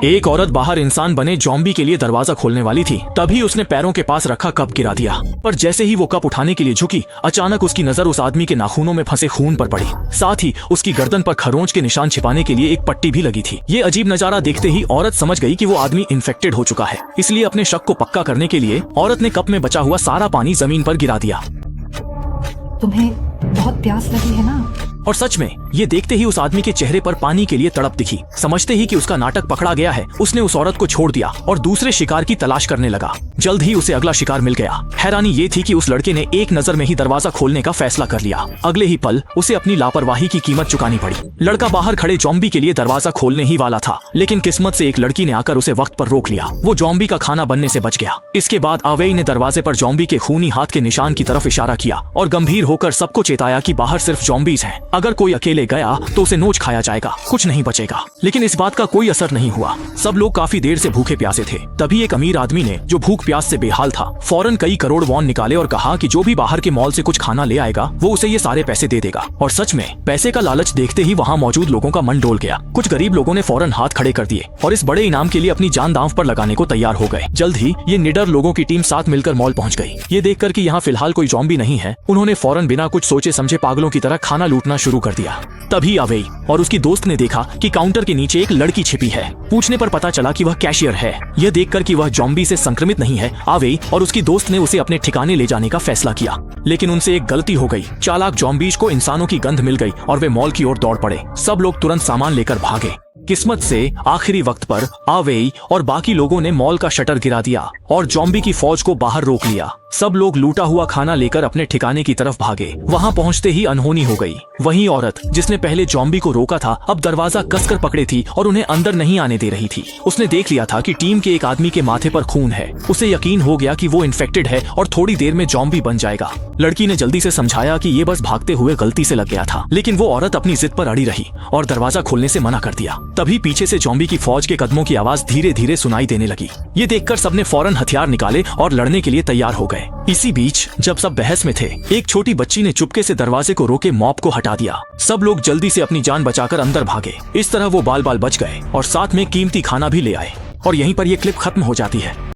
एक औरत बाहर इंसान बने ज़ॉम्बी के लिए दरवाजा खोलने वाली थी, तभी उसने पैरों के पास रखा कप गिरा दिया। पर जैसे ही वो कप उठाने के लिए झुकी, अचानक उसकी नजर उस आदमी के नाखूनों में फंसे खून पर पड़ी। साथ ही उसकी गर्दन पर खरोंच के निशान छिपाने के लिए एक पट्टी भी लगी थी। ये अजीब नजारा देखते ही औरत समझ गई कि वो आदमी इन्फेक्टेड हो चुका है। इसलिए अपने शक को पक्का करने के लिए औरत ने कप में बचा हुआ सारा पानी जमीन पर गिरा दिया। तुम्हें बहुत प्यास लगी है ना? और सच में ये देखते ही उस आदमी के चेहरे पर पानी के लिए तड़प दिखी। समझते ही कि उसका नाटक पकड़ा गया है, उसने उस औरत को छोड़ दिया और दूसरे शिकार की तलाश करने लगा। जल्द ही उसे अगला शिकार मिल गया। हैरानी ये थी कि उस लड़के ने एक नजर में ही दरवाजा खोलने का फैसला कर लिया। अगले ही पल उसे अपनी लापरवाही की कीमत चुकानी पड़ी। लड़का बाहर खड़े ज़ॉम्बी के लिए दरवाजा खोलने ही वाला था, लेकिन किस्मत से एक लड़की ने आकर उसे वक्त पर रोक लिया। वो ज़ॉम्बी का खाना बनने से बच गया। इसके बाद अवेई ने दरवाजे पर ज़ॉम्बी के खूनी हाथ के निशान की तरफ इशारा किया और गंभीर होकर सबको चेताया कि बाहर सिर्फ ज़ॉम्बीज हैं। अगर कोई अकेले गया तो उसे नोच खाया जाएगा, कुछ नहीं बचेगा। लेकिन इस बात का कोई असर नहीं हुआ। सब लोग काफी देर से भूखे प्यासे थे। तभी एक अमीर आदमी ने, जो भूख प्यास से बेहाल था, फौरन कई करोड़ वॉन निकाले और कहा कि जो भी बाहर के मॉल से कुछ खाना ले आएगा वो उसे ये सारे पैसे दे देगा। और सच में पैसे का लालच देखते ही वहाँ मौजूद लोगों का मन डोल गया। कुछ गरीब लोगों ने फौरन हाथ खड़े कर दिए और इस बड़े इनाम के लिए अपनी जान दांव पर लगाने को तैयार हो गए। जल्द ही ये निडर लोगों की टीम साथ मिलकर मॉल पहुंच गई। ये देखकर कि यहाँ फिलहाल कोई ज़ॉम्बी नहीं है, उन्होंने फौरन बिना कुछ सोचे समझे पागलों की तरह खाना लूटना शुरू कर दिया। तभी अवेई और उसकी दोस्त ने देखा कि काउंटर के नीचे एक लड़की छिपी है। पूछने पर पता चला कि वह कैशियर है। यह देखकर कि वह ज़ॉम्बी से संक्रमित नहीं है, अवेई और उसकी दोस्त ने उसे अपने ठिकाने ले जाने का फैसला किया। लेकिन उनसे एक गलती हो गई। चालाक ज़ॉम्बीज को इंसानों की गंध मिल गई और वे मॉल की ओर दौड़ पड़े। सब लोग तुरंत सामान लेकर भागे। किस्मत से आखिरी वक्त पर अवेई और बाकी लोगों ने मॉल का शटर गिरा दिया और ज़ॉम्बी की फौज को बाहर रोक लिया। सब लोग लूटा हुआ खाना लेकर अपने ठिकाने की तरफ भागे। वहां पहुंचते ही अनहोनी हो गई। वहीं औरत जिसने पहले ज़ॉम्बी को रोका था, अब दरवाजा कसकर पकड़े थी और उन्हें अंदर नहीं आने दे रही थी। उसने देख लिया था कि टीम के एक आदमी के माथे पर खून है। उसे यकीन हो गया कि वो इन्फेक्टेड है और थोड़ी देर में ज़ॉम्बी बन जाएगा। लड़की ने जल्दी से समझाया कि ये बस भागते हुए गलती से लग गया था, लेकिन वो औरत अपनी जिद पर अड़ी रही और दरवाजा खोलने से मना कर दिया। तभी पीछे से ज़ॉम्बी की फौज के कदमों की आवाज धीरे धीरे सुनाई देने लगी। ये देखकर सबने फौरन हथियार निकाले और लड़ने के लिए तैयार हो गए। इसी बीच जब सब बहस में थे, एक छोटी बच्ची ने चुपके से दरवाजे को रोके मॉब को हटा दिया। सब लोग जल्दी से अपनी जान बचाकर अंदर भागे। इस तरह वो बाल बाल बच गए और साथ में कीमती खाना भी ले आए। और यहीं पर यह क्लिप खत्म हो जाती है।